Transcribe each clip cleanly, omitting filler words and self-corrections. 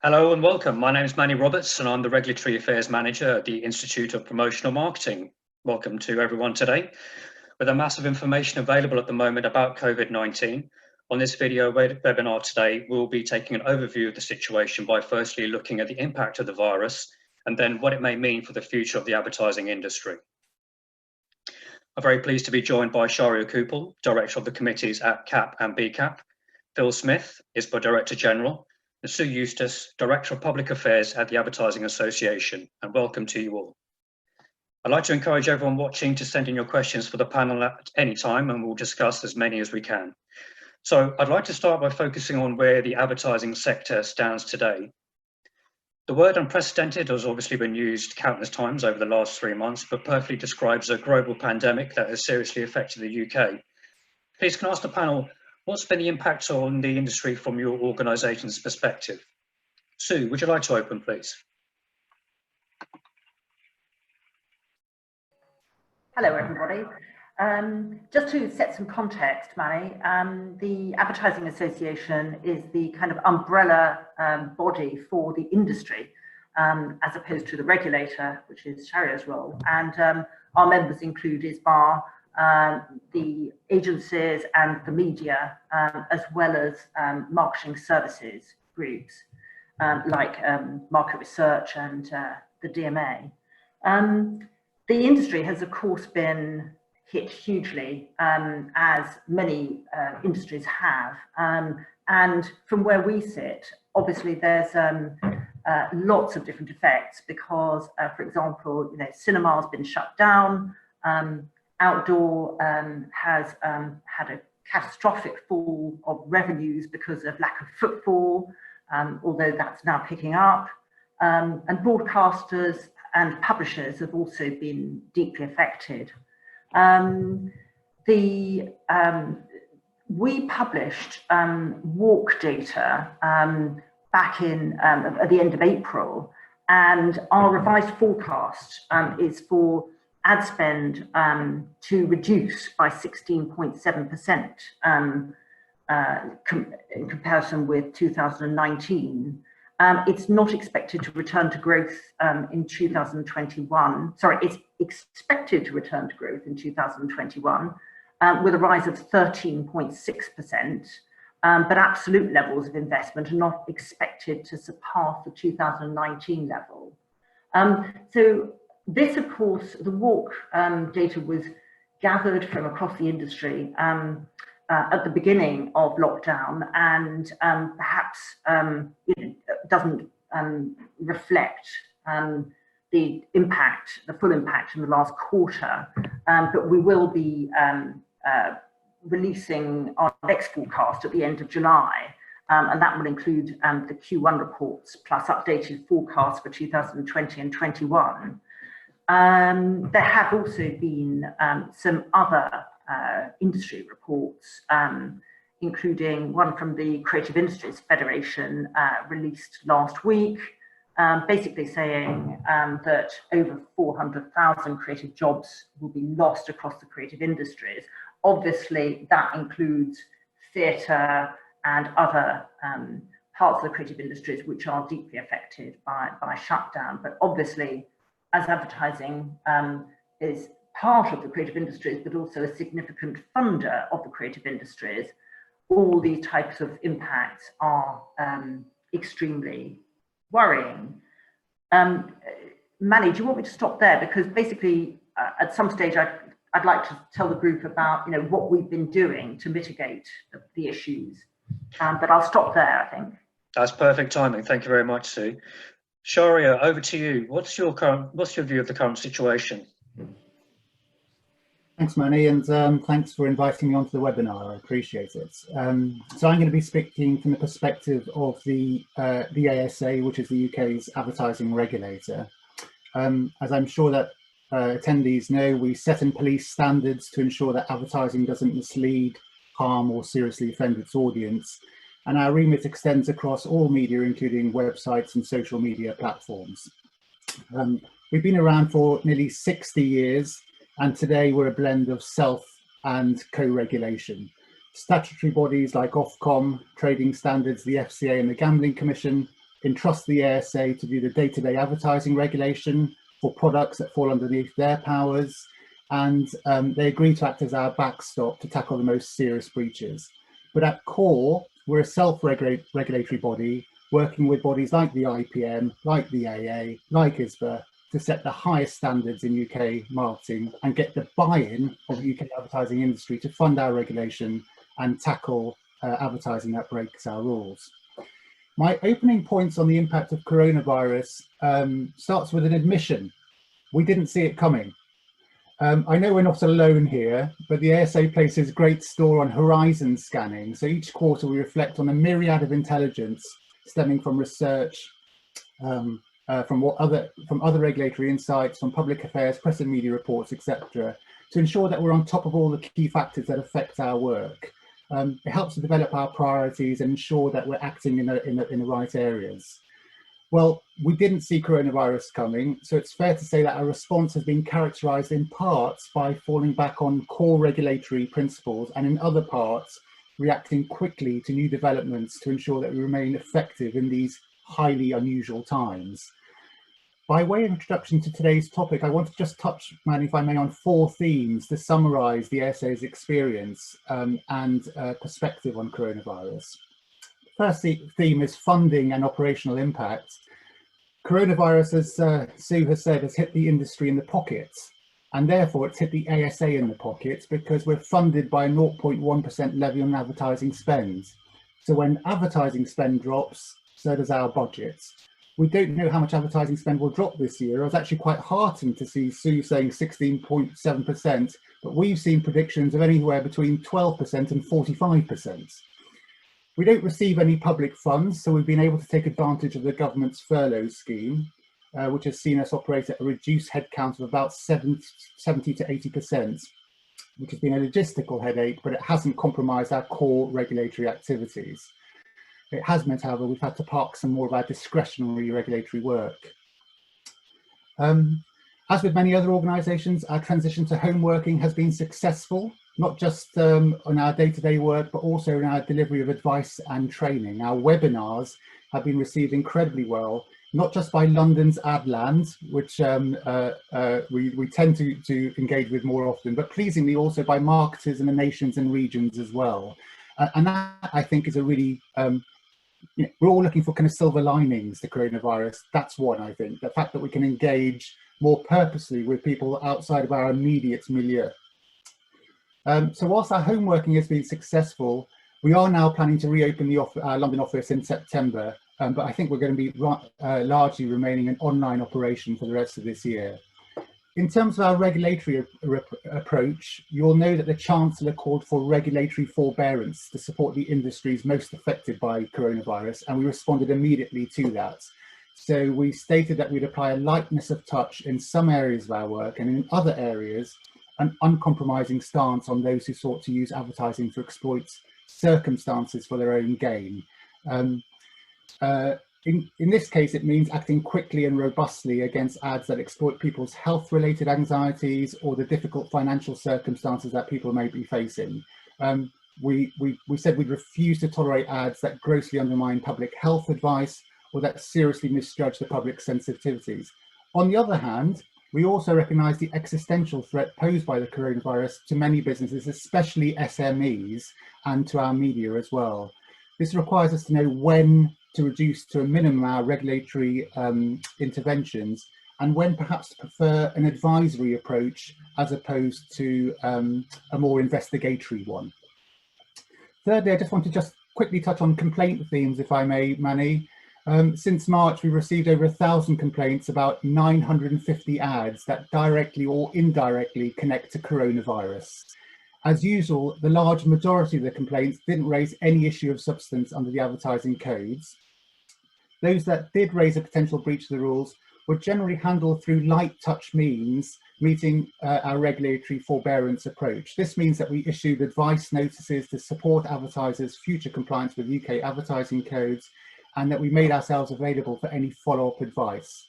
Hello and welcome. My name is Manny Roberts and I'm the Regulatory Affairs Manager at the Institute of Promotional Marketing. Welcome to everyone today. With a massive information available at the moment about COVID-19, on this video webinar today, we'll be taking an overview of the situation by firstly looking at the impact of the virus and then what it may mean for the future of the advertising industry. I'm very pleased to be joined by Shahriar Coupal, Director of the Committees at CAP and BCAP, Phil Smith, ISBA Director General, and Sue Eustace, Director of Public Affairs at the Advertising Association, and welcome to you all. I'd like to encourage everyone watching to send in your questions for the panel at any time, and we'll discuss as many as we can. So I'd like to start by focusing on where the advertising sector stands today. The word unprecedented has obviously been used countless times over the last 3 months, but perfectly describes a global pandemic that has seriously affected the UK. Please can I ask the panel, what's been the impact on the industry from your organisation's perspective? Sue, would you like to open, please? Hello, everybody. Just to set some context, Manny, the Advertising Association is the kind of umbrella body for the industry, as opposed to the regulator, which is Shahriar's role. And our members include ISBA, the agencies and the media, as well as marketing services groups like market research and the DMA. The industry has, of course, been hit hugely, as many industries have. And from where we sit, obviously there's lots of different effects because, for example, cinema's been shut down. Outdoor has had a catastrophic fall of revenues because of lack of footfall, although that's now picking up. And broadcasters and publishers have also been deeply affected. We published walk data back in at the end of April, and our revised forecast is for ad spend to reduce by 16.7% in comparison with 2019. It's not expected to return to growth in 2021. Sorry, it's expected to return to growth in 2021 with a rise of 13.6%, but absolute levels of investment are not expected to surpass the 2019 level. So this, of course, the walk data was gathered from across the industry at the beginning of lockdown, and perhaps it doesn't reflect the impact, the full impact in the last quarter, but we will be releasing our next forecast at the end of July, and that will include the Q1 reports plus updated forecasts for 2020 and 21. There have also been some other industry reports, including one from the Creative Industries Federation released last week, basically saying that over 400,000 creative jobs will be lost across the creative industries. Obviously, that includes theatre and other parts of the creative industries which are deeply affected by shutdown. But obviously, as advertising is part of the creative industries, but also a significant funder of the creative industries, all these types of impacts are extremely worrying. Manny, do you want me to stop there? Because basically, at some stage, I'd like to tell the group about what we've been doing to mitigate the issues. But I'll stop there, I think. That's perfect timing. Thank you very much, Sue. Shahriar, over to you. What's your view of the current situation? Thanks, Manny, and thanks for inviting me onto the webinar. I appreciate it. So I'm going to be speaking from the perspective of the ASA, which is the UK's advertising regulator. As I'm sure that attendees know, we set and police standards to ensure that advertising doesn't mislead, harm or seriously offend its audience. And our remit extends across all media, including websites and social media platforms. We've been around for nearly 60 years, and today we're a blend of self and co-regulation. Statutory bodies like Ofcom, trading standards, the FCA and the Gambling Commission entrust the ASA to do the day-to-day advertising regulation for products that fall underneath their powers, and they agree to act as our backstop to tackle the most serious breaches. But at core, we're a self-regulatory body working with bodies like the IPM, like the AA, like ISBA, to set the highest standards in UK marketing and get the buy-in of the UK advertising industry to fund our regulation and tackle advertising that breaks our rules. My opening points on the impact of coronavirus starts with an admission. We didn't see it coming. I know we're not alone here, but the ASA places great store on horizon scanning. So each quarter we reflect on a myriad of intelligence stemming from research, from other regulatory insights, from public affairs, press and media reports, etc., to ensure that we're on top of all the key factors that affect our work. It helps to develop our priorities and ensure that we're acting in the right areas. Well, we didn't see coronavirus coming, so it's fair to say that our response has been characterised in parts by falling back on core regulatory principles, and in other parts, reacting quickly to new developments to ensure that we remain effective in these highly unusual times. By way of introduction to today's topic, I want to just touch, Manny, if I may, on 4 themes to summarise the ASA's experience and perspective on coronavirus. First theme is funding and operational impact. Coronavirus, as Sue has said, has hit the industry in the pockets, and therefore it's hit the ASA in the pockets because we're funded by a 0.1% levy on advertising spend. So when advertising spend drops, so does our budgets. We don't know how much advertising spend will drop this year. I was actually quite heartened to see Sue saying 16.7%, but we've seen predictions of anywhere between 12% and 45%. We don't receive any public funds, so we've been able to take advantage of the government's furlough scheme, which has seen us operate at a reduced headcount of about 70 to 80%, which has been a logistical headache, but it hasn't compromised our core regulatory activities. It has meant, however, we've had to park some more of our discretionary regulatory work. As with many other organisations, our transition to home working has been successful, not just on our day-to-day work, but also in our delivery of advice and training. Our webinars have been received incredibly well, not just by London's ad land, which we tend to engage with more often, but pleasingly also by marketers in the nations and regions as well. And that, I think, is a really, we're all looking for kind of silver linings to coronavirus. That's one, I think, the fact that we can engage more purposely with people outside of our immediate milieu. So whilst our home working has been successful, we are now planning to reopen our London office in September, but I think we're going to be largely remaining an online operation for the rest of this year. In terms of our regulatory approach, you'll know that the Chancellor called for regulatory forbearance to support the industries most affected by coronavirus, and we responded immediately to that. So we stated that we'd apply a lightness of touch in some areas of our work, and in other areas, an uncompromising stance on those who sought to use advertising to exploit circumstances for their own gain. In this case, it means acting quickly and robustly against ads that exploit people's health-related anxieties or the difficult financial circumstances that people may be facing. We said we'd refuse to tolerate ads that grossly undermine public health advice or that seriously misjudge the public's sensitivities. On the other hand, we also recognise the existential threat posed by the coronavirus to many businesses, especially SMEs, and to our media as well. This requires us to know when to reduce to a minimum our regulatory interventions, and when perhaps to prefer an advisory approach as opposed to a more investigatory one. Thirdly, I just want to just quickly touch on complaint themes, if I may, Manny. Since March, we've received over 1,000 complaints about 950 ads that directly or indirectly connect to coronavirus. As usual, the large majority of the complaints didn't raise any issue of substance under the advertising codes. Those that did raise a potential breach of the rules were generally handled through light touch means, meeting our regulatory forbearance approach. This means that we issued advice notices to support advertisers' future compliance with UK advertising codes, and that we made ourselves available for any follow-up advice.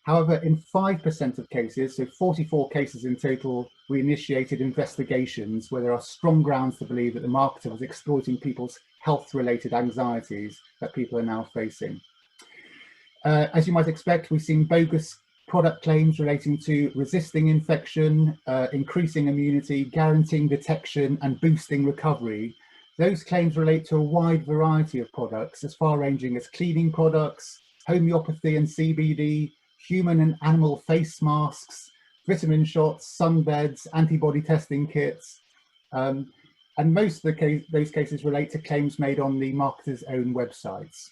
However, in 5% of cases, so 44 cases in total, we initiated investigations where there are strong grounds to believe that the marketer was exploiting people's health-related anxieties that people are now facing. As you might expect, we've seen bogus product claims relating to resisting infection, increasing immunity, guaranteeing detection, and boosting recovery. Those claims relate to a wide variety of products, as far-ranging as cleaning products, homeopathy and CBD, human and animal face masks, vitamin shots, sunbeds, antibody testing kits, and most of those cases relate to claims made on the marketer's own websites.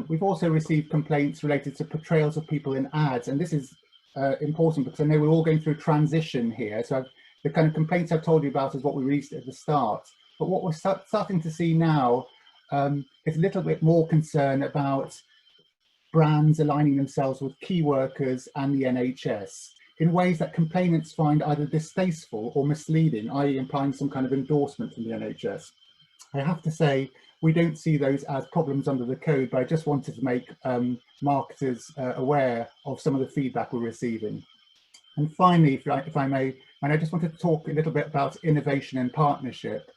We've also received complaints related to portrayals of people in ads, and this is important because I know we're all going through transition here. So the kind of complaints I've told you about is what we released at the start, but what we're starting to see now is a little bit more concern about brands aligning themselves with key workers and the NHS in ways that complainants find either distasteful or misleading, i.e. implying some kind of endorsement from the NHS. I have to say, we don't see those as problems under the code, but I just wanted to make marketers aware of some of the feedback we're receiving. And finally, if I may, and I just wanted to talk a little bit about innovation and partnership.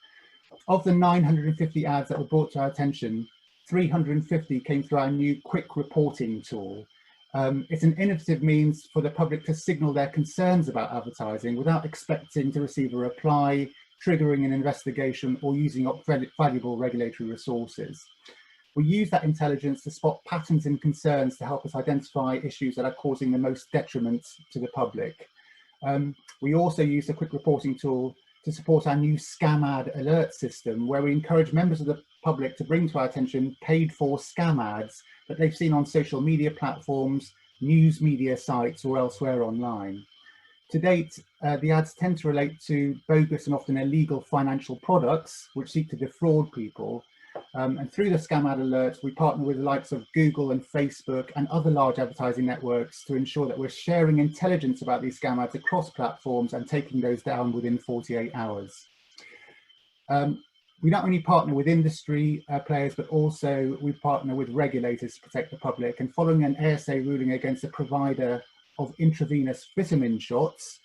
Of the 950 ads that were brought to our attention, 350 came through our new quick reporting tool. It's an innovative means for the public to signal their concerns about advertising without expecting to receive a reply, triggering an investigation, or using up valuable regulatory resources. We use that intelligence to spot patterns and concerns to help us identify issues that are causing the most detriment to the public. We also use the quick reporting tool to support our new scam ad alert system, where we encourage members of the public to bring to our attention paid for scam ads that they've seen on social media platforms, news media sites, or elsewhere online. To date, the ads tend to relate to bogus and often illegal financial products which seek to defraud people. And through the scam ad alert, we partner with the likes of Google and Facebook and other large advertising networks to ensure that we're sharing intelligence about these scam ads across platforms and taking those down within 48 hours. We not only partner with industry players, but also we partner with regulators to protect the public. And following an ASA ruling against a provider of intravenous vitamin shots,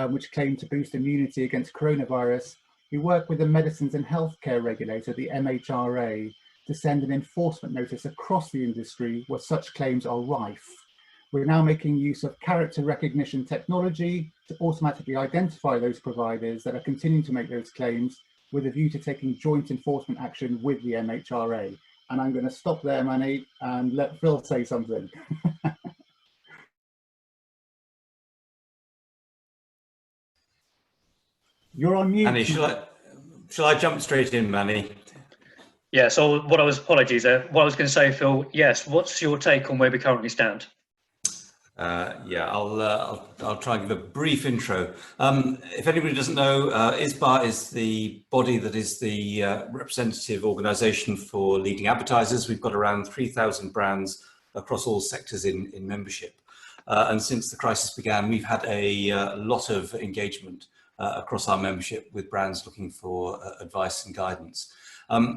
which claim to boost immunity against coronavirus, we work with the Medicines and Healthcare Regulator, the MHRA, to send an enforcement notice across the industry where such claims are rife. We're now making use of character recognition technology to automatically identify those providers that are continuing to make those claims, with a view to taking joint enforcement action with the MHRA. And I'm going to stop there, Manny, and let Phil say something. You're on mute. Manny, shall I jump straight in, Manny? Yeah, so what I was going to say, Phil, yes, what's your take on where we currently stand? Yeah, I'll try and give a brief intro. If anybody doesn't know, ISBA is the body that is the representative organisation for leading advertisers. We've got around 3,000 brands across all sectors in membership. And since the crisis began, we've had a lot of engagement across our membership with brands looking for advice and guidance.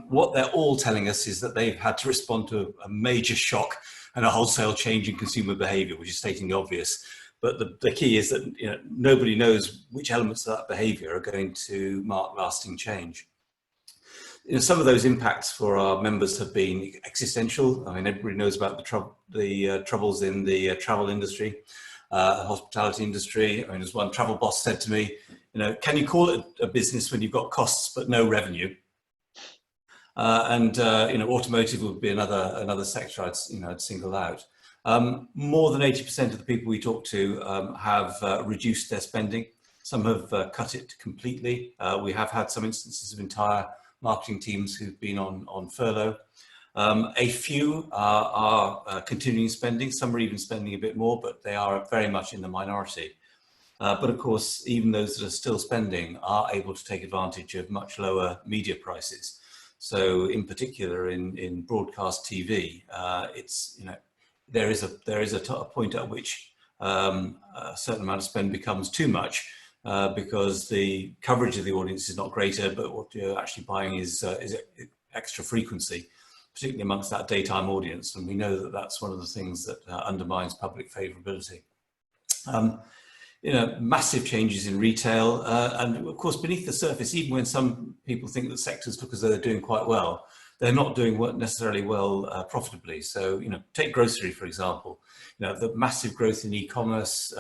What they're all telling us is that they've had to respond to a major shock and a wholesale change in consumer behaviour, which is stating the obvious. But the key is that nobody knows which elements of that behaviour are going to mark lasting change. Some of those impacts for our members have been existential. I mean, everybody knows about the troubles in the travel industry, hospitality industry. I mean, as one travel boss said to me, can you call it a business when you've got costs but no revenue? Automotive would be another sector I'd single out. More than 80% of the people we talk to have reduced their spending. Some have cut it completely. We have had some instances of entire marketing teams who've been on furlough. A few are continuing spending. Some are even spending a bit more, but they are very much in the minority. But of course, even those that are still spending are able to take advantage of much lower media prices. So in particular in broadcast TV, there is a point at which a certain amount of spend becomes too much because the coverage of the audience is not greater, but what you're actually buying is extra frequency, particularly amongst that daytime audience. And we know that that's one of the things that undermines public favourability. Massive changes in retail, and of course beneath the surface, even when some people think that sectors look as though they're doing quite well, they're not doing necessarily well profitably. So, take grocery, for example, the massive growth in e-commerce,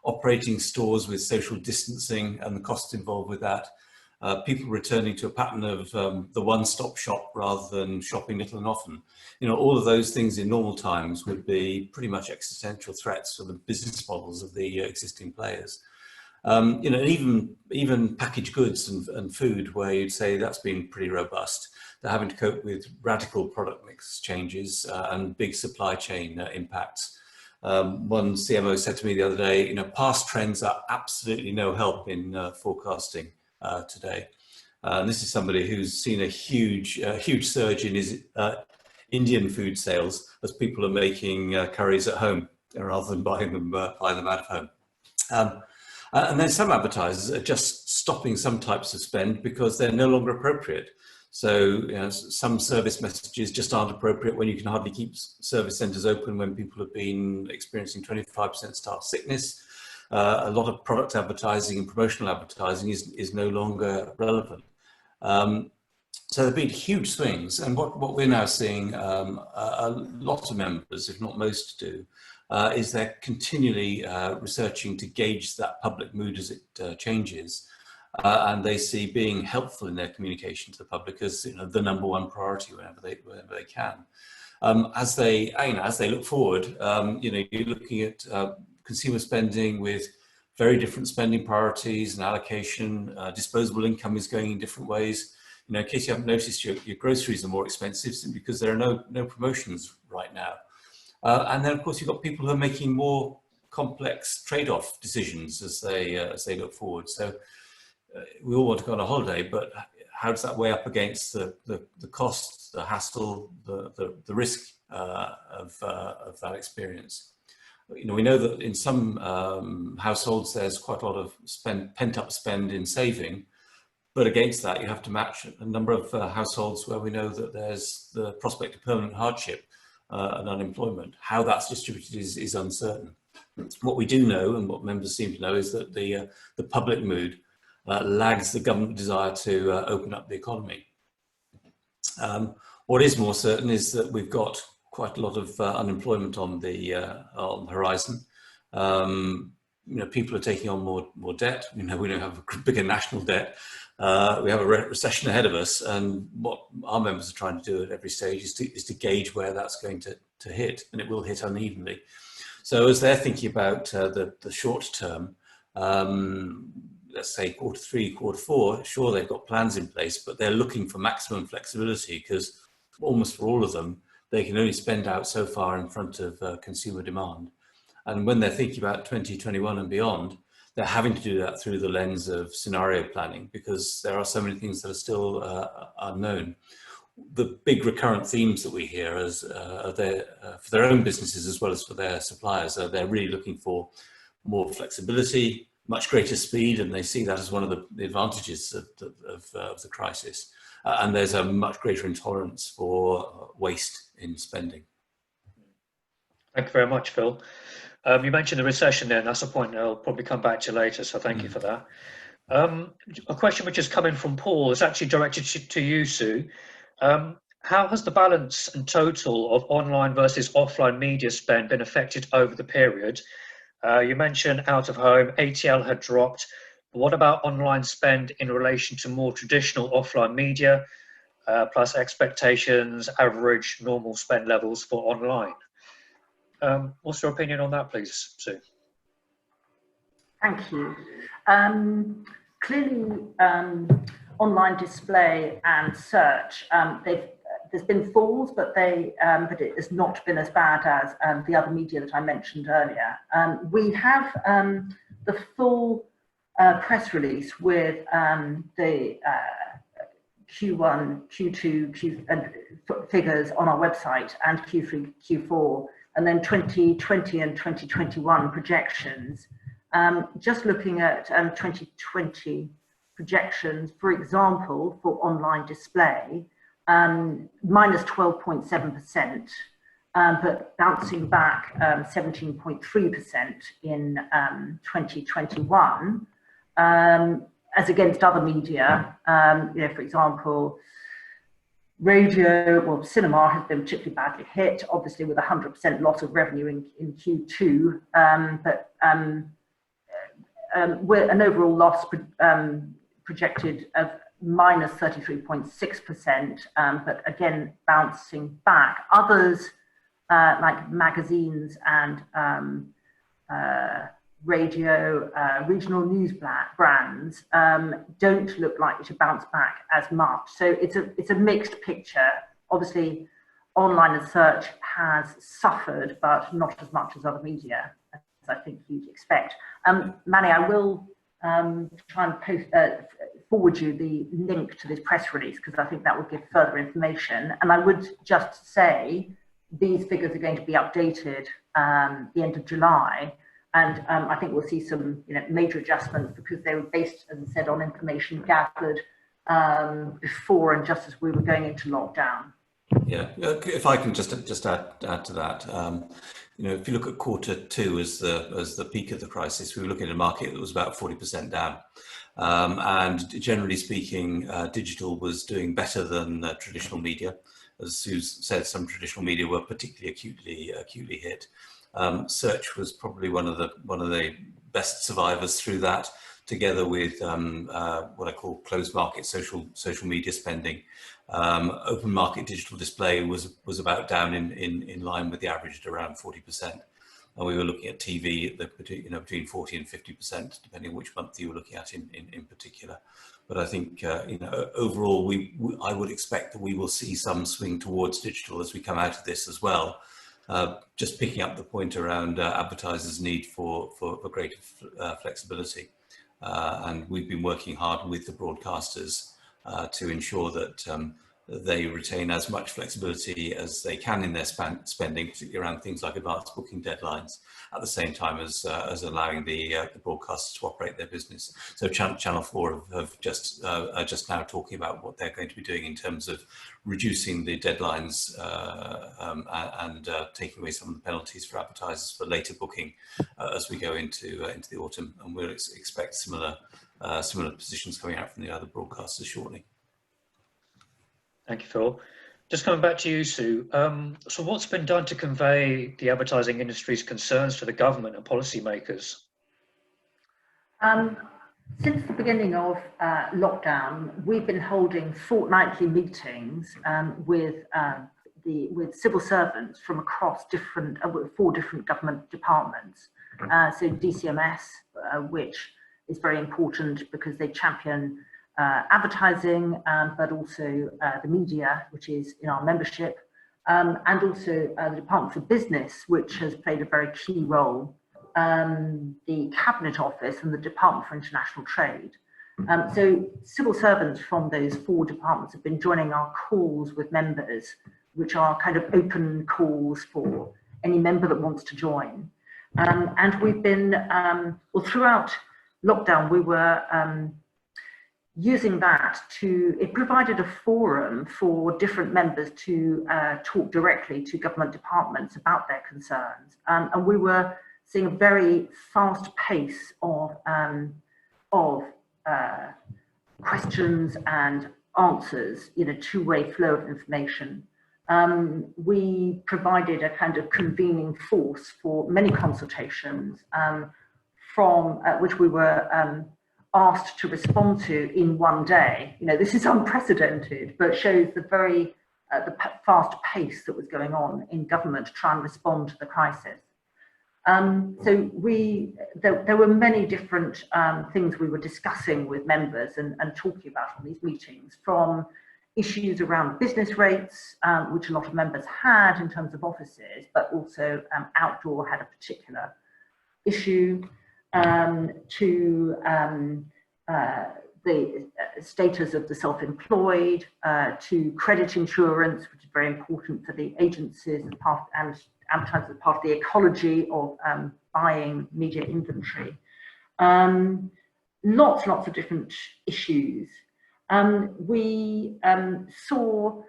operating stores with social distancing and the costs involved with that, people returning to a pattern of the one-stop shop rather than shopping little and often. All of those things in normal times would be pretty much existential threats for the business models of the existing players. Even packaged goods and food, where you'd say that's been pretty robust. They're having to cope with radical product mix changes and big supply chain impacts. One CMO said to me the other day, past trends are absolutely no help in forecasting today. And this is somebody who's seen a huge surge in his Indian food sales as people are making curries at home rather than buying them out of home. And then some advertisers are just stopping some types of spend because they're no longer appropriate. So some service messages just aren't appropriate when you can hardly keep service centres open when people have been experiencing 25% staff sickness. A lot of product advertising and promotional advertising is no longer relevant. So there have been huge swings, and what we're now seeing a lot of members, if not most, do, is they're continually researching to gauge that public mood as it changes. And they see being helpful in their communication to the public as the number one priority whenever they can. As they look forward, you're looking at consumer spending with very different spending priorities and allocation. Disposable income is going in different ways. In case you haven't noticed, your groceries are more expensive simply because there are no promotions right now. And then, of course, you've got people who are making more complex trade-off decisions as they look forward. So we all want to go on a holiday, but how does that weigh up against the costs, the hassle, the risk of that experience? We know that in some households there's quite a lot of pent-up spend in saving, but against that you have to match a number of households where we know that there's the prospect of permanent hardship and unemployment. How that's distributed is uncertain. What we do know, and what members seem to know, is that the public mood lags the government desire to open up the economy. What is more certain is that we've got quite a lot of unemployment on the horizon. People are taking on more debt. We don't have a bigger national debt. We have a recession ahead of us, and what our members are trying to do at every stage is to gauge where that's going to hit, and it will hit unevenly. So as they're thinking about the short term, let's say Q3, Q4, sure, they've got plans in place, but they're looking for maximum flexibility because almost for all of them, they can only spend out so far in front of consumer demand. And when they're thinking about 2021 and beyond, they're having to do that through the lens of scenario planning because there are so many things that are still unknown. The big recurrent themes that we hear for their own businesses as well as for their suppliers, they're really looking for more flexibility, much greater speed, and they see that as one of the advantages of the crisis. And there's a much greater intolerance for waste in spending. Thank you very much, Phil. You mentioned the recession there, and that's a point I'll probably come back to later, so thank you for that. A question which is coming from Paul is actually directed to you, Sue. How has the balance and total of online versus offline media spend been affected over the period? You mentioned out of home, ATL had dropped. But what about online spend in relation to more traditional offline media, plus expectations, average, normal spend levels for online? What's your opinion on that, please, Sue? Thank you. Clearly, online display and search, there's been falls, but it has not been as bad as the other media that I mentioned earlier. We have the full press release with the Q1, Q2 figures on our website, and Q3, Q4, and then 2020 and 2021 projections. Just looking at 2020 projections, for example, for online display, minus 12.7%, but bouncing back 17.3% in 2021, as against other media. For example, Radio, well, cinema has been particularly badly hit, obviously with 100% loss of revenue in Q2, with an overall loss projected of minus 33.6%, but again, bouncing back. Others, like magazines and radio, regional news brands don't look likely to bounce back as much. So it's a mixed picture. Obviously, online and search has suffered, but not as much as other media, as I think you'd expect. Manny, I will try and forward you the link to this press release, because I think that will give further information. And I would just say these figures are going to be updated the end of July. And I think we'll see some major adjustments, because they were based, as I said, on information gathered before and just as we were going into lockdown. Yeah, if I can just add to that, if you look at Q2 as the peak of the crisis, we were looking at a market that was about 40% down, and generally speaking, digital was doing better than traditional media. As Sue said, some traditional media were particularly acutely hit. Search was probably one of the best survivors through that, together with what I call closed market social media spending. Open market digital display was about down in line with the average at around 40%. And we were looking at TV between 40 and 50%, depending on which month you were looking at in particular. But I think overall, I would expect that we will see some swing towards digital as we come out of this as well. Just picking up the point around advertisers' need for greater flexibility, and we've been working hard with the broadcasters to ensure that they retain as much flexibility as they can in their spending, particularly around things like advanced booking deadlines, at the same time as allowing the broadcasters to operate their business. So Channel 4 are just now talking about what they're going to be doing in terms of reducing the deadlines and taking away some of the penalties for advertisers for later booking as we go into the autumn, and we'll expect similar positions coming out from the other broadcasters shortly. Thank you, Phil. Just coming back to you, Sue. So what's been done to convey the advertising industry's concerns to the government and policymakers? Since the beginning of lockdown, we've been holding fortnightly meetings with civil servants from across four different government departments. So DCMS, which is very important because they champion advertising, but also the media, which is in our membership, and also the Department for Business, which has played a very key role, the Cabinet Office and the Department for International Trade. So civil servants from those four departments have been joining our calls with members, which are kind of open calls for any member that wants to join. And we've been, well, throughout lockdown, we were using that it provided a forum for different members to talk directly to government departments about their concerns. And we were seeing a very fast pace of questions and answers, two-way flow of information. We provided a kind of convening force for many consultations from which we were asked to respond to in one day. This is unprecedented, but shows the very the fast pace that was going on in government to try and respond to the crisis. So there were many different things we were discussing with members and talking about on these meetings, from issues around business rates, which a lot of members had in terms of offices, but also outdoor had a particular issue, to the status of the self-employed, to credit insurance, which is very important for the agencies and advertisers as part of the ecology of buying media inventory. Lots of different issues. We saw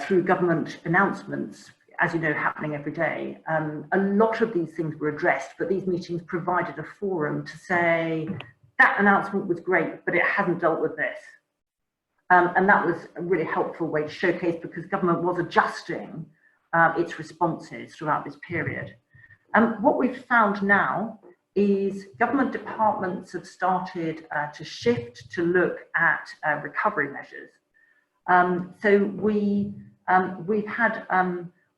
through government announcements, as you know, happening every day, a lot of these things were addressed, but these meetings provided a forum to say, that announcement was great, but it hasn't dealt with this. And that was a really helpful way to showcase, because government was adjusting its responses throughout this period. What we've found now is government departments have started to shift to look at recovery measures. So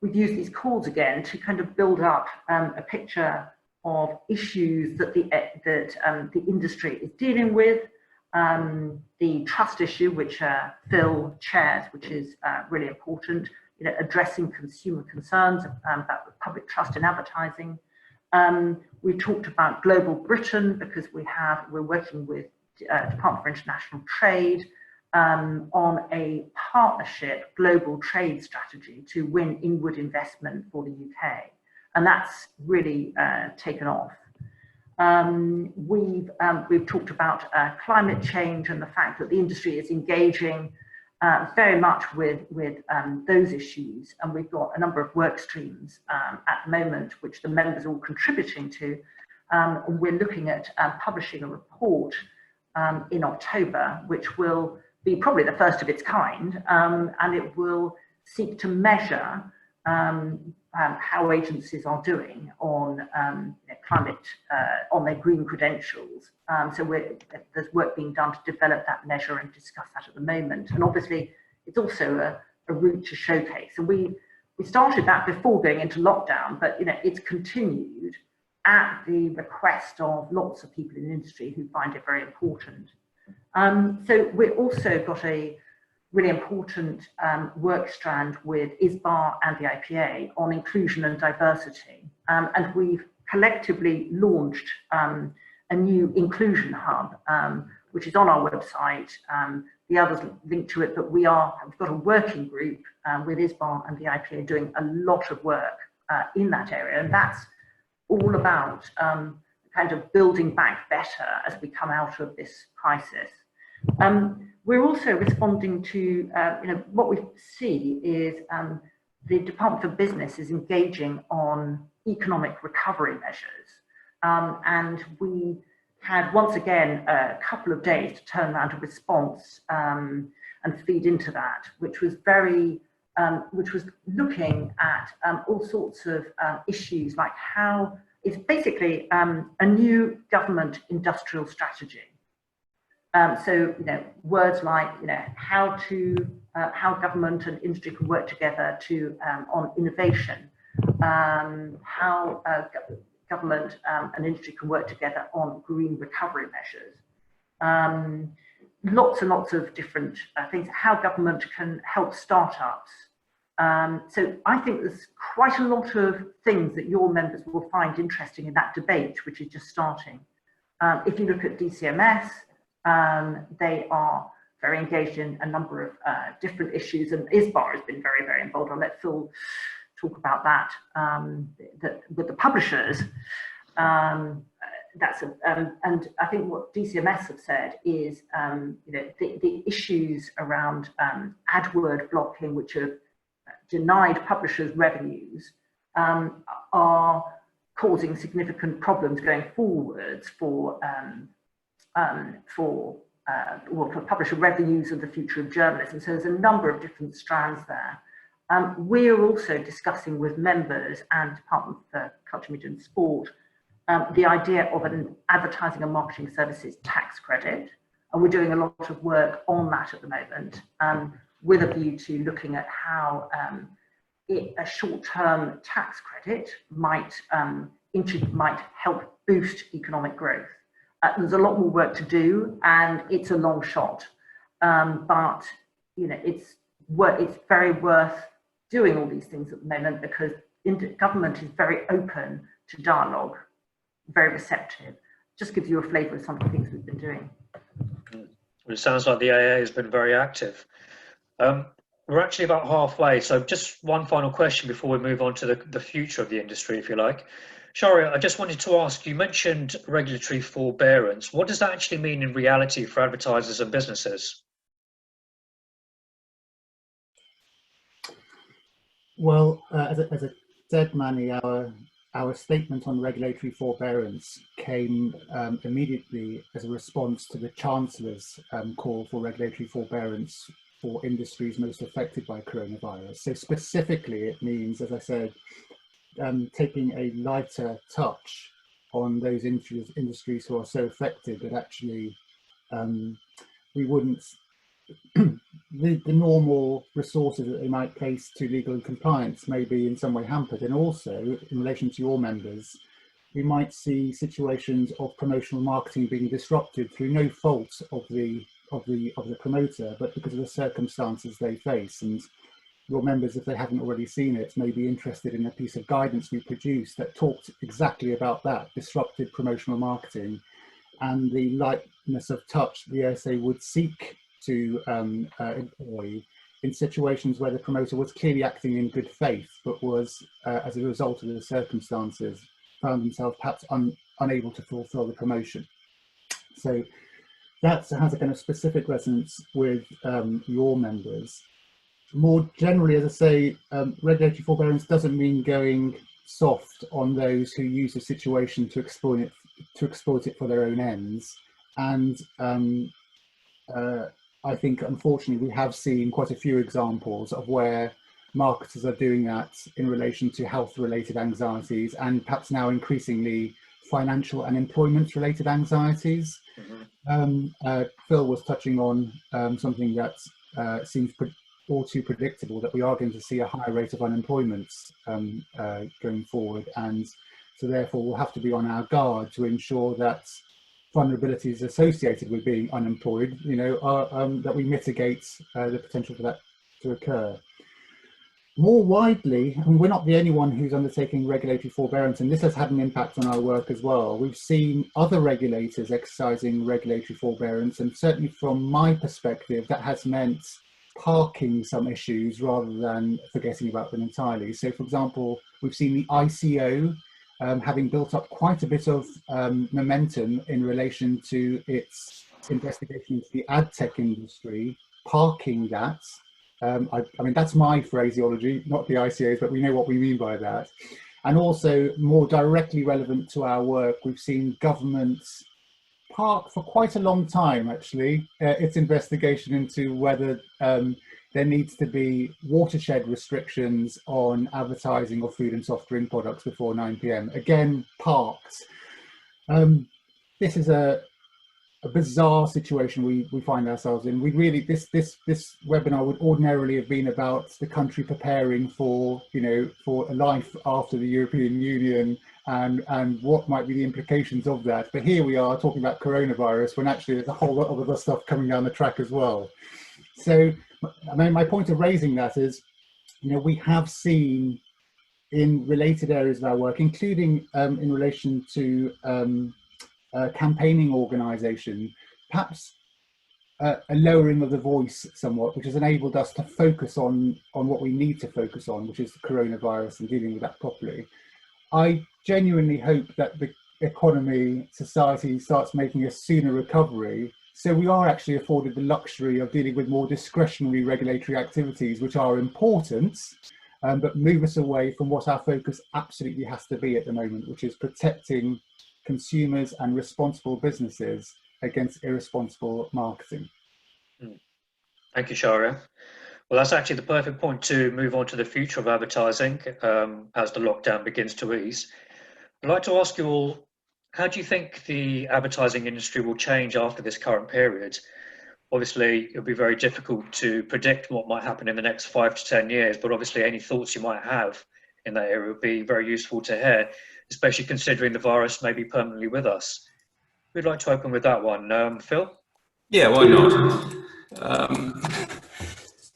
we've used these calls again to kind of build up a picture of issues that the industry is dealing with. The trust issue, which Phil chairs, which is really important, addressing consumer concerns about public trust in advertising. We talked about Global Britain, because we're working with Department for International Trade on a partnership global trade strategy to win inward investment for the UK, and that's really taken off. We've talked about climate change and the fact that the industry is engaging very much with those issues, and we've got a number of work streams at the moment which the members are all contributing to. We're looking at publishing a report in October, which will be probably the first of its kind, and it will seek to measure how agencies are doing on climate, on their green credentials. So there's work being done to develop that measure and discuss that at the moment. And obviously, it's also a route to showcase. And we started that before going into lockdown, but it's continued at the request of lots of people in the industry who find it very important. So we've also got a really important work strand with ISBA and the IPA on inclusion and diversity. And we've collectively launched a new inclusion hub, which is on our website. The others link to it, but we've got a working group with ISBA and the IPA doing a lot of work in that area. And that's all about kind of building back better as we come out of this crisis. We're also responding to, what we see is the Department for Business is engaging on economic recovery measures. And we had, once again, a couple of days to turn around a response and feed into that, which was which was looking at all sorts of issues, like how it's basically a new government industrial strategy. So, words like, how government and industry can work together on innovation, how government and industry can work together on green recovery measures. Lots and lots of different things, how government can help startups. So I think there's quite a lot of things that your members will find interesting in that debate, which is just starting. If you look at DCMS, they are very engaged in a number of different issues, and ISBA has been very, very involved. I'll let Phil talk about that, with the publishers. And I think what DCMS have said is, the issues around AdWord blocking, which have denied publishers revenues, are causing significant problems going forwards for publisher revenues and the future of journalism. So there's a number of different strands there. We're also discussing with members and Department for Culture, Media and Sport the idea of an advertising and marketing services tax credit. And we're doing a lot of work on that at the moment, with a view to looking at how a short-term tax credit might help boost economic growth. There's a lot more work to do, and it's a long shot, but it's very worth doing all these things at the moment, because government is very open to dialogue, very receptive. Just gives you a flavour of some of the things we've been doing. It sounds like the AA has been very active. We're actually about halfway, so just one final question before we move on to the future of the industry, if you like. Shahriar, I just wanted to ask, you mentioned regulatory forbearance. What does that actually mean in reality for advertisers and businesses? Well, as I said, Manny, our our statement on regulatory forbearance came immediately as a response to the Chancellor's call for regulatory forbearance for industries most affected by coronavirus. So specifically, it means, as I said, taking a lighter touch on those industries who are so affected that actually we wouldn't, the normal resources that they might place to legal and compliance may be in some way hampered. And also, in relation to your members, we might see situations of promotional marketing being disrupted through no fault of the promoter, but because of the circumstances they face. And your members, if they haven't already seen it, may be interested in a piece of guidance we produced that talked exactly about that, disrupted promotional marketing, and the lightness of touch the ASA would seek to employ in situations where the promoter was clearly acting in good faith, but was, as a result of the circumstances, found themselves perhaps unable to fulfill the promotion. So that has a kind of specific resonance with your members. More generally, as I say, regulatory forbearance doesn't mean going soft on those who use the situation to exploit it for their own ends. And I think, unfortunately, we have seen quite a few examples of where marketers are doing that in relation to health-related anxieties and perhaps now increasingly financial and employment-related anxieties. Phil was touching on something that seems all too predictable, that we are going to see a higher rate of unemployment going forward, and so therefore we'll have to be on our guard to ensure that vulnerabilities associated with being unemployed, that we mitigate the potential for that to occur. More widely, and we're not the only one who's undertaking regulatory forbearance, and this has had an impact on our work as well. We've seen other regulators exercising regulatory forbearance, and certainly from my perspective, that has meant parking some issues rather than forgetting about them entirely. So, for example, we've seen the ICO having built up quite a bit of momentum in relation to its investigation into the ad tech industry, parking that. I mean, that's my phraseology, not the ICOs, but we know what we mean by that. And also, more directly relevant to our work, we've seen governments park for quite a long time, actually, its investigation into whether there needs to be watershed restrictions on advertising of food and soft drink products before 9 p.m. Again, parked. This is a bizarre situation we find ourselves in. We really, this webinar would ordinarily have been about the country preparing for, for a life after the European Union and what might be the implications of that. But here we are talking about coronavirus when actually there's a whole lot of other stuff coming down the track as well. So, I mean, my point of raising that is, we have seen in related areas of our work, including in relation to campaigning organisation, perhaps a lowering of the voice somewhat, which has enabled us to focus on what we need to focus on, which is the coronavirus and dealing with that properly. I genuinely hope that the economy, society starts making a sooner recovery, so we are actually afforded the luxury of dealing with more discretionary regulatory activities, which are important, but move us away from what our focus absolutely has to be at the moment, which is protecting consumers and responsible businesses against irresponsible marketing. Thank you, Shahriar. Well, that's actually the perfect point to move on to the future of advertising as the lockdown begins to ease. I'd like to ask you all, how do you think the advertising industry will change after this current period? Obviously, it'll be very difficult to predict what might happen in the next 5 to 10 years, but obviously any thoughts you might have in that area would be very useful to hear, especially considering the virus may be permanently with us. We'd like to open with that one. Phil? Yeah, why not?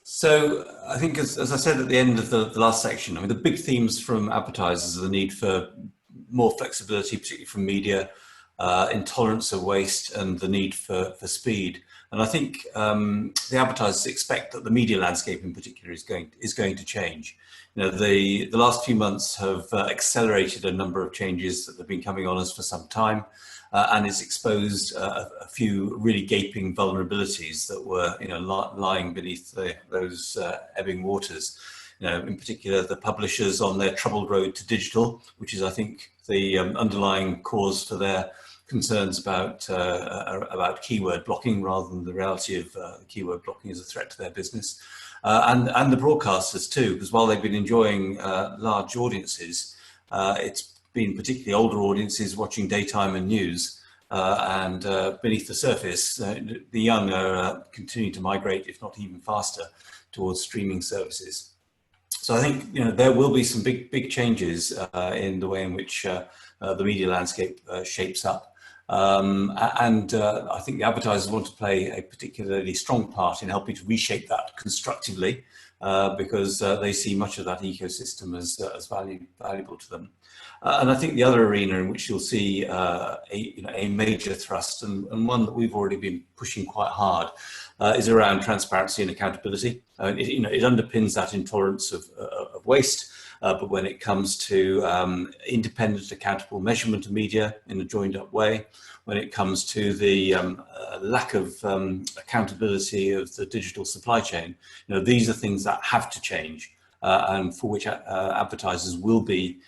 So I think, as I said at the end of the last section, I mean, the big themes from advertisers are the need for more flexibility, particularly from media, intolerance of waste, and the need for speed. And I think the advertisers expect that the media landscape in particular is going to change. The last few months have accelerated a number of changes that have been coming on us for some time, and it's exposed a few really gaping vulnerabilities that were lying beneath those ebbing waters. in particular the publishers on their troubled road to digital, which is, I think, the underlying cause for their concerns about keyword blocking, rather than the reality of keyword blocking as a threat to their business. And the broadcasters too, because while they've been enjoying large audiences, it's been particularly older audiences watching daytime and news. And beneath the surface, the young are continuing to migrate, if not even faster, towards streaming services. So I think there will be some big changes in the way in which the media landscape shapes up. I think the advertisers want to play a particularly strong part in helping to reshape that constructively, because they see much of that ecosystem as valuable to them. And I think the other arena in which you'll see a major thrust, and one that we've already been pushing quite hard, is around transparency and accountability. It underpins that intolerance of waste, but when it comes to independent, accountable measurement of media in a joined up way, when it comes to the lack of accountability of the digital supply chain, these are things that have to change, and for which advertisers will be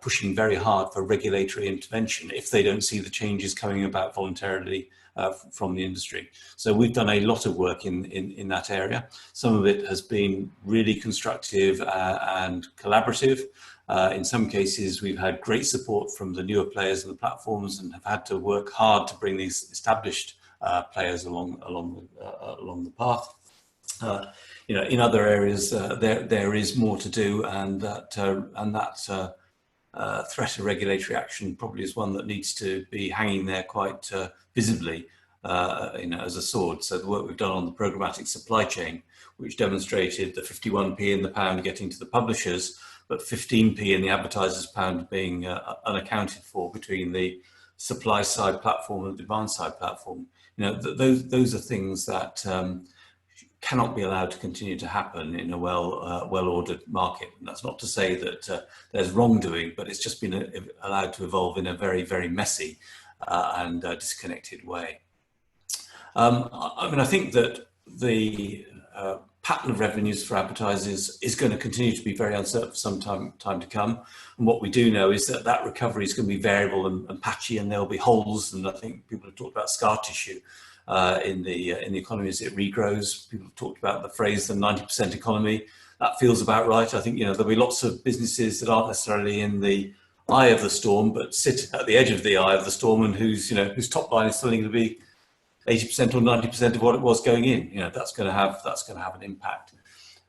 pushing very hard for regulatory intervention if they don't see the changes coming about voluntarily from the industry. So we've done a lot of work in that area. Some of it has been really constructive and collaborative. In some cases, we've had great support from the newer players and the platforms, and have had to work hard to bring these established players along the path. In other areas, there is more to do, and that threat of regulatory action probably is one that needs to be hanging there quite visibly, as a sword. So the work we've done on the programmatic supply chain, which demonstrated the 51p in the pound getting to the publishers, but 15p in the advertisers' pound being unaccounted for between the supply side platform and the demand side platform. Those are things that cannot be allowed to continue to happen in a well-ordered market. And that's not to say that there's wrongdoing, but it's just been allowed to evolve in a very, very messy and disconnected way. I think that the pattern of revenues for advertisers is going to continue to be very uncertain for some time to come. And what we do know is that recovery is going to be variable and patchy, and there'll be holes. And I think people have talked about scar tissue in the economy as it regrows. People have talked about the phrase the 90% economy. That feels about right. I think there'll be lots of businesses that aren't necessarily in the eye of the storm, but sit at the edge of the eye of the storm, and whose top line is still going to be 80% or 90% of what it was going in. That's going to have an impact.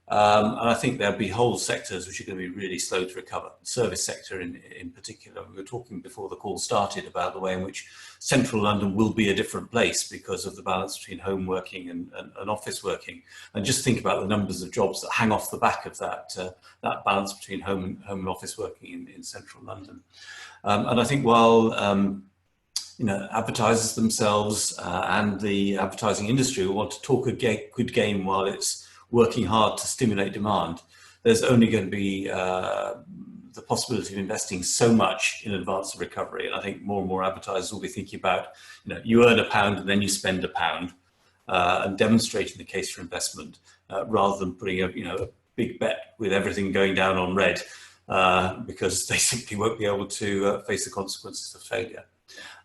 And I think there'll be whole sectors which are going to be really slow to recover. The service sector in particular. We were talking before the call started about the way in which central London will be a different place because of the balance between home working and office working. And just think about the numbers of jobs that hang off the back of that balance between home and office working in central London. And I think while advertisers themselves and the advertising industry will want to talk a good game while it's working hard to stimulate demand, there's only going to be the possibility of investing so much in advance of recovery. And I think more and more advertisers will be thinking about, you earn £1 and then you spend £1, and demonstrating the case for investment, rather than putting a big bet with everything going down on red, because they simply won't be able to face the consequences of failure.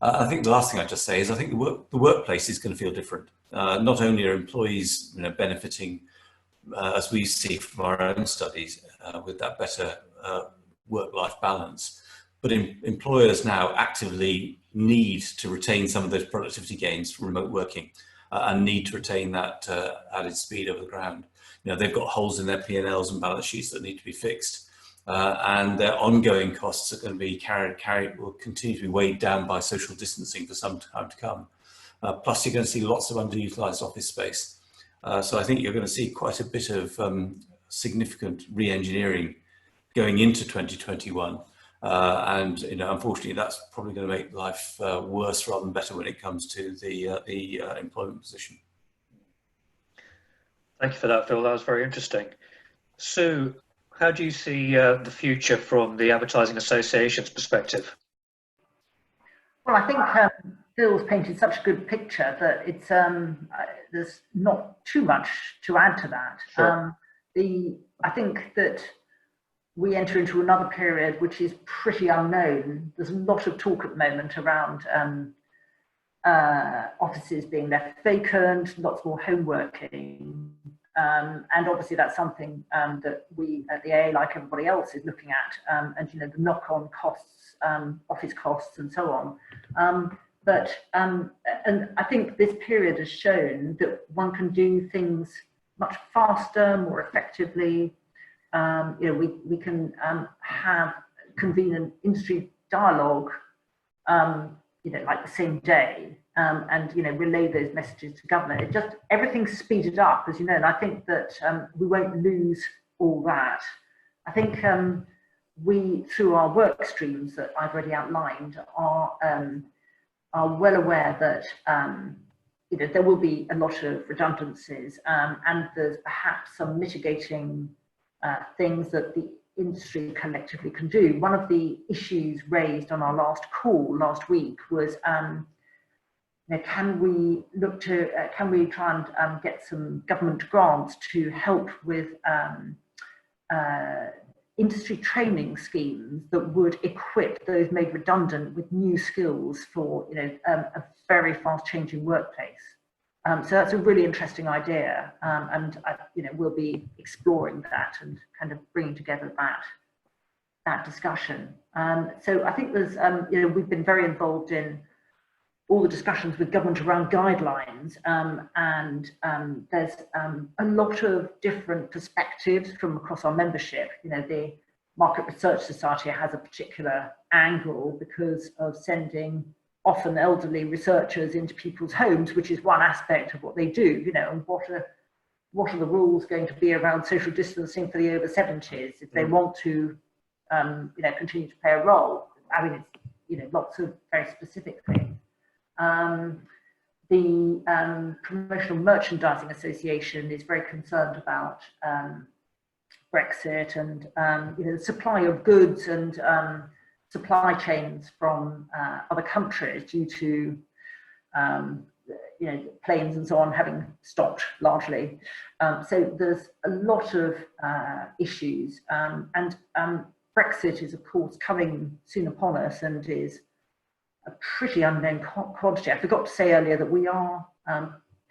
I think the last thing I'd just say is I think the workplace is going to feel different. Not only are employees benefiting, as we see from our own studies, with that better work-life balance, but employers now actively need to retain some of those productivity gains from remote working, and need to retain that added speed over the ground. They've got holes in their P&Ls and balance sheets that need to be fixed. And their ongoing costs are going to be will continue to be weighed down by social distancing for some time to come. Plus, you're going to see lots of underutilized office space. So I think you're going to see quite a bit of significant re-engineering going into 2021. And unfortunately, that's probably going to make life worse rather than better when it comes to the employment position. Thank you for that, Phil. That was very interesting. Sue, how do you see the future from the Advertising Association's perspective? Well, I think Phil's painted such a good picture that it's there's not too much to add to that. Sure. I think that we enter into another period which is pretty unknown. There's a lot of talk at the moment around offices being left vacant, lots more home working. And obviously that's something that we at the AA, like everybody else, is looking at, and you know, the knock-on costs, office costs and so on. And I think this period has shown that one can do things much faster, more effectively. You know, we can convene an industry dialogue, you know, like the same day, and you know, relay those messages to government. It just, everything's speeded up, as you know, and I think that we won't lose all that. I think we, through our work streams that I've already outlined, are well aware that you know, there will be a lot of redundancies, and there's perhaps some mitigating things that the industry collectively can do. One of the issues raised on our last call last week was, you know, can we look to, can we try and get some government grants to help with industry training schemes that would equip those made redundant with new skills for, you know, a very fast changing workplace. So that's a really interesting idea, and you know, we'll be exploring that and kind of bringing together that discussion. So I think there's, you know, we've been very involved in all the discussions with government around guidelines, and there's a lot of different perspectives from across our membership. You know, the Market Research Society has a particular angle because of sending often elderly researchers into people's homes, which is one aspect of what they do, you know, and what are the rules going to be around social distancing for the over 70s if they want to, you know, continue to play a role. I mean, it's, you know, lots of very specific things. The Promotional Merchandising Association is very concerned about Brexit and you know, the supply of goods and supply chains from other countries due to you know, planes and so on having stopped largely. So there's a lot of issues, and Brexit is of course coming soon upon us and is a pretty unknown quantity. I forgot to say earlier that we are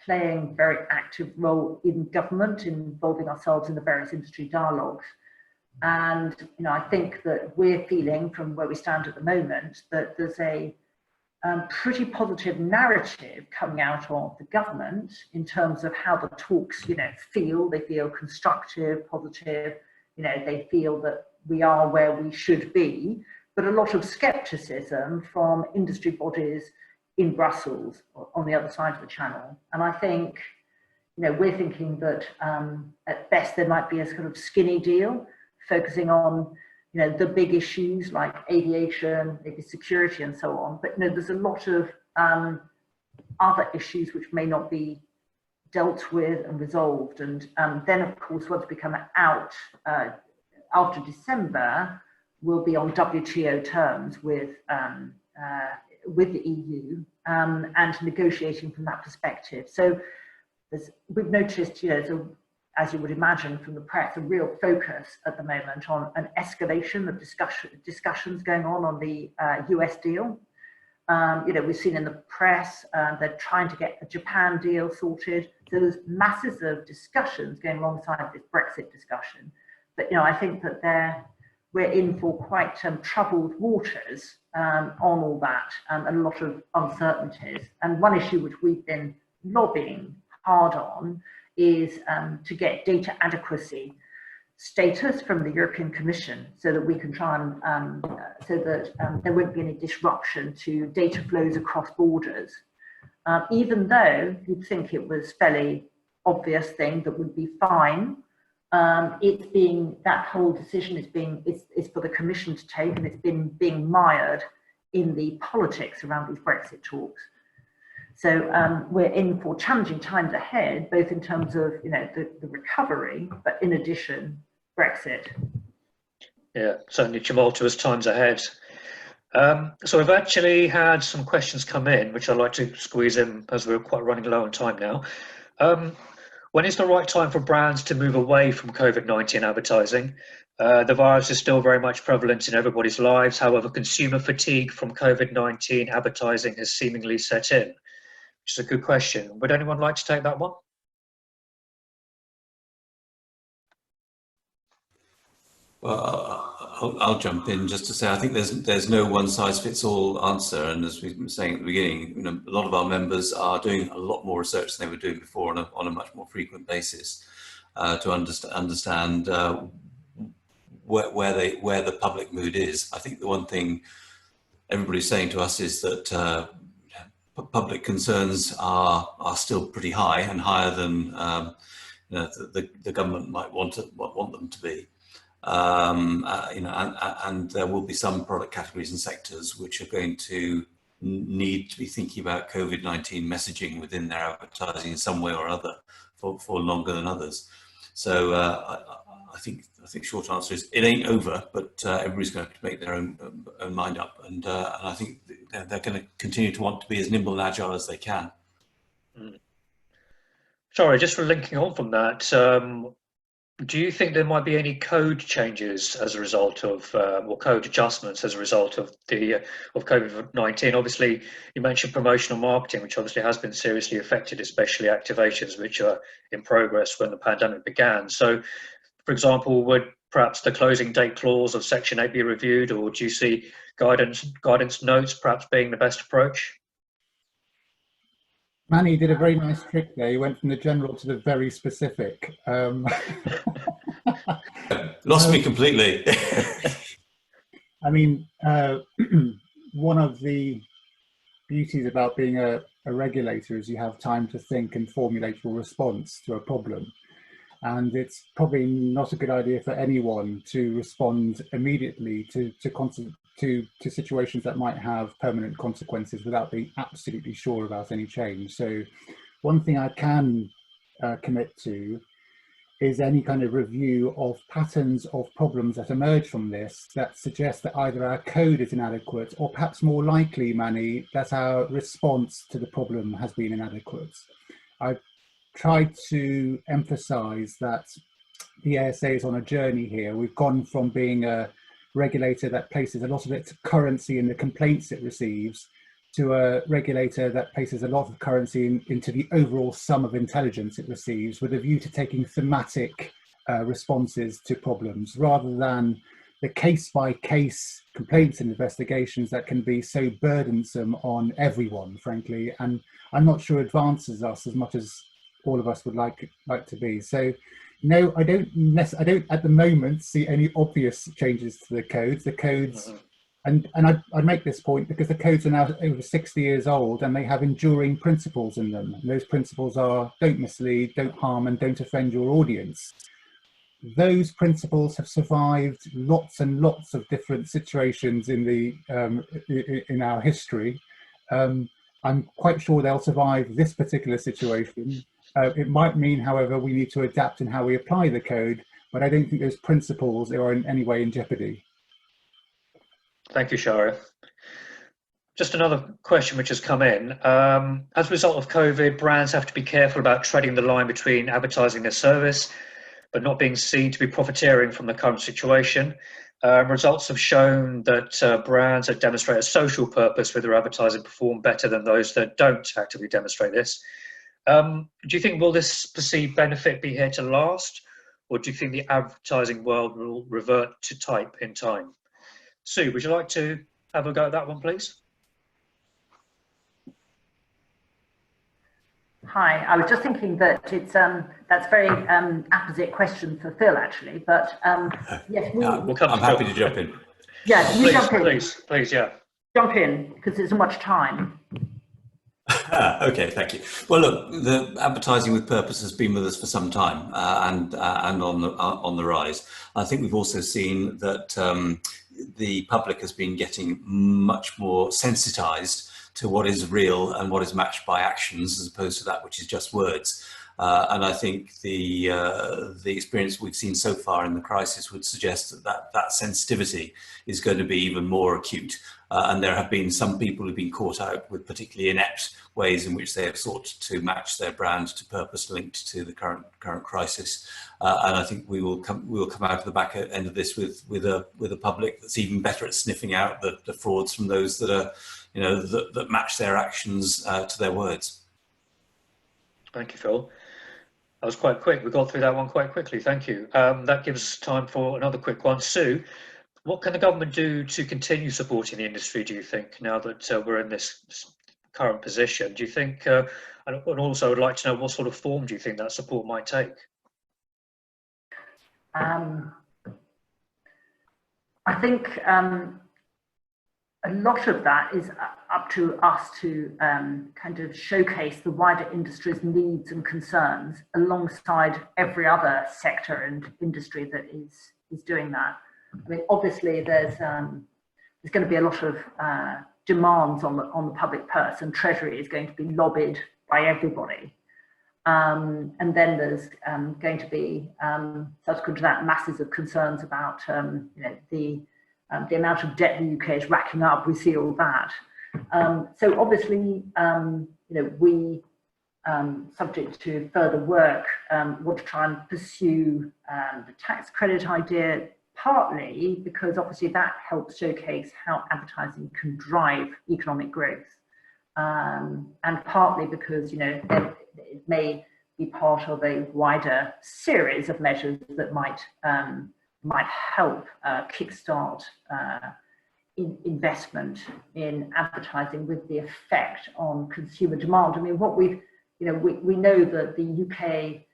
playing a very active role in government, involving ourselves in the various industry dialogues. And you know, I think that we're feeling from where we stand at the moment that there's a pretty positive narrative coming out of the government in terms of how the talks, you know, feel. They feel constructive, positive. You know, they feel that we are where we should be, but a lot of skepticism from industry bodies in Brussels on the other side of the channel. And I think, you know, we're thinking that at best there might be a sort of skinny deal, focusing on, you know, the big issues like aviation, maybe security and so on. But, you know, there's a lot of other issues which may not be dealt with and resolved. And then, of course, once we come out after December, we'll be on WTO terms with the EU and negotiating from that perspective. So we've noticed, you know, so, as you would imagine from the press, a real focus at the moment on an escalation of discussions going on the US deal. You know, we've seen in the press they're trying to get the Japan deal sorted. So there's masses of discussions going alongside this Brexit discussion. But, you know, I think that we're in for quite troubled waters on all that, and a lot of uncertainties. And one issue which we've been lobbying hard on is to get data adequacy status from the European Commission, so that we can try and so that there won't be any disruption to data flows across borders. Even though you'd think it was fairly obvious thing that would be fine, that whole decision is for the Commission to take, and it's being mired in the politics around these Brexit talks. So we're in for challenging times ahead, both in terms of, you know, the recovery, but in addition, Brexit. Yeah, certainly tumultuous times ahead. So we've actually had some questions come in, which I'd like to squeeze in as we're quite running low on time now. When is the right time for brands to move away from COVID-19 advertising? The virus is still very much prevalent in everybody's lives. However, consumer fatigue from COVID-19 advertising has seemingly set in, which is a good question. Would anyone like to take that one? Well, I'll jump in just to say I think there's no one size fits all answer, and as we were saying at the beginning, you know, a lot of our members are doing a lot more research than they were doing before on a much more frequent basis to understand where the public mood is. I think the one thing everybody's saying to us is that public concerns are still pretty high, and higher than you know, the government might want them to be. You know, and there will be some product categories and sectors which are going to need to be thinking about COVID-19 messaging within their advertising in some way or other for longer than others. So I think short answer is it ain't over, but everybody's going to have to make their own mind up, and I think they're going to continue to want to be as nimble and agile as they can. Sorry, just for linking on from that. Do you think there might be any code changes as a result of, or code adjustments as a result of of COVID-19? Obviously, you mentioned promotional marketing, which obviously has been seriously affected, especially activations which are in progress when the pandemic began. So, for example, would perhaps the closing date clause of Section 8 be reviewed, or do you see guidance notes perhaps being the best approach? Manny did a very nice trick there. He went from the general to the very specific. Lost me completely. I mean, one of the beauties about being a regulator is you have time to think and formulate a response to a problem. And it's probably not a good idea for anyone to respond immediately to situations that might have permanent consequences without being absolutely sure about any change. So one thing I can commit to is any kind of review of patterns of problems that emerge from this that suggest that either our code is inadequate, or perhaps more likely, Manny, that our response to the problem has been inadequate. I've tried to emphasize that the ASA is on a journey here. We've gone from being a regulator that places a lot of its currency in the complaints it receives to a regulator that places a lot of currency into the overall sum of intelligence it receives, with a view to taking thematic responses to problems, rather than the case-by-case complaints and investigations that can be so burdensome on everyone, frankly, and I'm not sure advances us as much as all of us would like to be. So no, I don't at the moment see any obvious changes to the codes. The codes, and I make this point because the codes are now over 60 years old, and they have enduring principles in them. And those principles are: don't mislead, don't harm, and don't offend your audience. Those principles have survived lots and lots of different situations in our history. I'm quite sure they'll survive this particular situation. It might mean, however, we need to adapt in how we apply the code, but I don't think those principles are in any way in jeopardy. Thank you, Shahriar. Just another question which has come in. As a result of COVID, brands have to be careful about treading the line between advertising their service but not being seen to be profiteering from the current situation. Results have shown that brands that demonstrate a social purpose with their advertising perform better than those that don't actively demonstrate this. Do you think will this perceived benefit be here to last, or do you think the advertising world will revert to type in time? Sue, would you like to have a go at that one, please? Hi, I was just thinking that it's that's a very apposite question for Phil, actually, but yes, we'll come. I'm happy to jump in. Yeah, you jump in. Please, yeah. Jump in, because there's so much time. Okay, thank you. Well, look, the advertising with purpose has been with us for some time, and on the rise. I think we've also seen that the public has been getting much more sensitized to what is real and what is matched by actions, as opposed to that which is just words. And I think the experience we've seen so far in the crisis would suggest that sensitivity is going to be even more acute. And there have been some people who've been caught out with particularly inept ways in which they have sought to match their brand to purpose linked to the current crisis. And I think we will come out of the back end of this with a public that's even better at sniffing out the frauds from those that are, that match their actions to their words. Thank you, Phil. That was quite quick. We got through that one quite quickly. Thank you. That gives time for another quick one. Sue, what can the government do to continue supporting the industry, do you think, now that we're in this current position? Do you think, and also I'd like to know what sort of form do you think that support might take? I think a lot of that is up to us to kind of showcase the wider industry's needs and concerns alongside every other sector and industry that is doing that. I mean, obviously there's going to be a lot of demands on the public purse, and Treasury is going to be lobbied by everybody. And then there's going to be, subsequent to that, masses of concerns about the amount of debt the UK is racking up. We see all that. So obviously, we, subject to further work, want to try and pursue the tax credit idea, partly because obviously that helps showcase how advertising can drive economic growth, and partly because it may be part of a wider series of measures that might help kickstart investment in advertising with the effect on consumer demand. I mean, what we know that the UK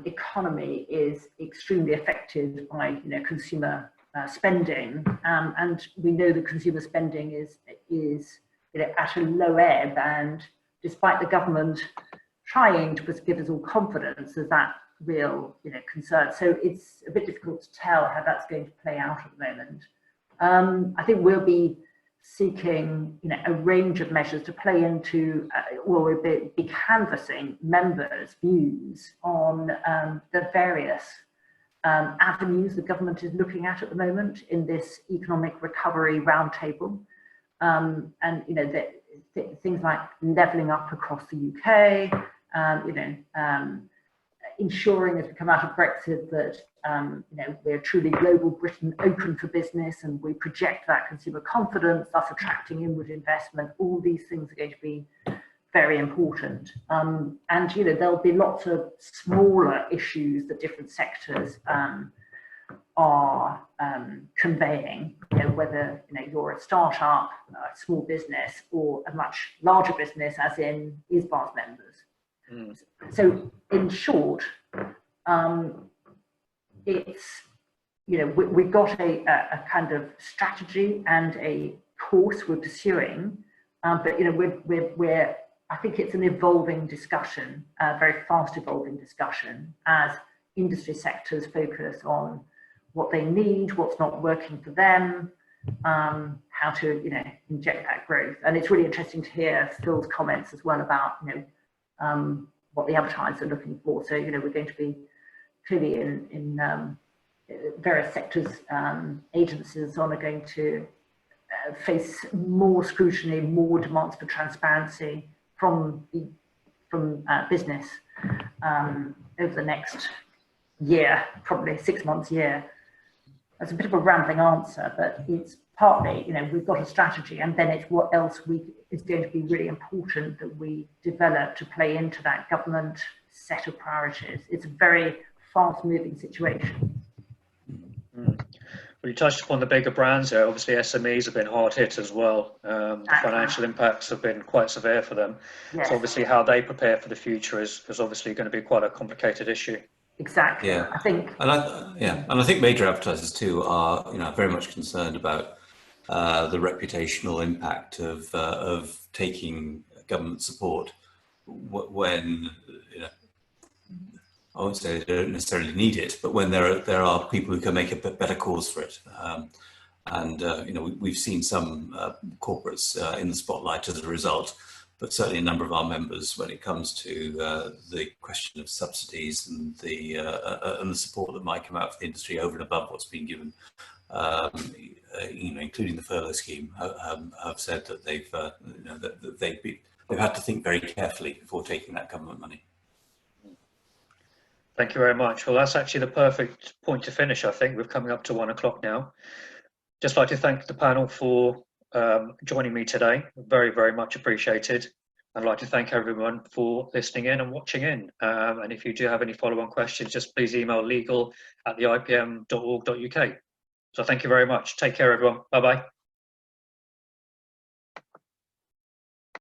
economy is extremely affected by consumer spending, and we know that consumer spending is at a low ebb, and despite the government trying to give us all confidence, there's that real concern. So it's a bit difficult to tell how that's going to play out at the moment. I think we'll be seeking a range of measures to play into, we'll be canvassing members' views on the various avenues the government is looking at the moment in this economic recovery roundtable, and things like levelling up across the UK, ensuring as we come out of Brexit that we're truly global Britain, open for business, and we project that consumer confidence, thus attracting inward investment. All these things are going to be very important. And there'll be lots of smaller issues that different sectors are conveying, whether you're a startup, a small business, or a much larger business, as in ISBA's members. So in short, it's we've got a kind of strategy and a course we're pursuing, but we're I think it's an evolving discussion, a very fast evolving discussion, as industry sectors focus on what they need, what's not working for them, how to inject that growth. And it's really interesting to hear Phil's comments as well about what the advertisers are looking for. So we're going to be clearly in various sectors, agencies are going to face more scrutiny, more demands for transparency from business over the next year, probably 6 months, year. That's a bit of a rambling answer, but it's partly, we've got a strategy, and then it's what else is going to be really important that we develop to play into that government set of priorities. It's a very fast-moving situation. Well, you touched upon the bigger brands there. Obviously, SMEs have been hard hit as well. The financial impacts have been quite severe for them. Yes. So obviously, how they prepare for the future is obviously going to be quite a complicated issue. Exactly. Yeah, I think. And I think major advertisers too are very much concerned about the reputational impact of taking government support when I won't say they don't necessarily need it, but when there are people who can make a better cause for it. We've seen some corporates in the spotlight as a result. but certainly a number of our members, when it comes to the question of subsidies and the support that might come out of the industry over and above what's been given, including the furlough scheme, have said that they've had to think very carefully before taking that government money. Thank you very much. Well, that's actually the perfect point to finish, I think. We're coming up to 1 o'clock now. Just like to thank the panel for joining me today. Very, very much appreciated. I'd like to thank everyone for listening in and watching in. And if you do have any follow-on questions, just please email legal@theipm.org.uk. So thank you very much. Take care, everyone. Bye-bye.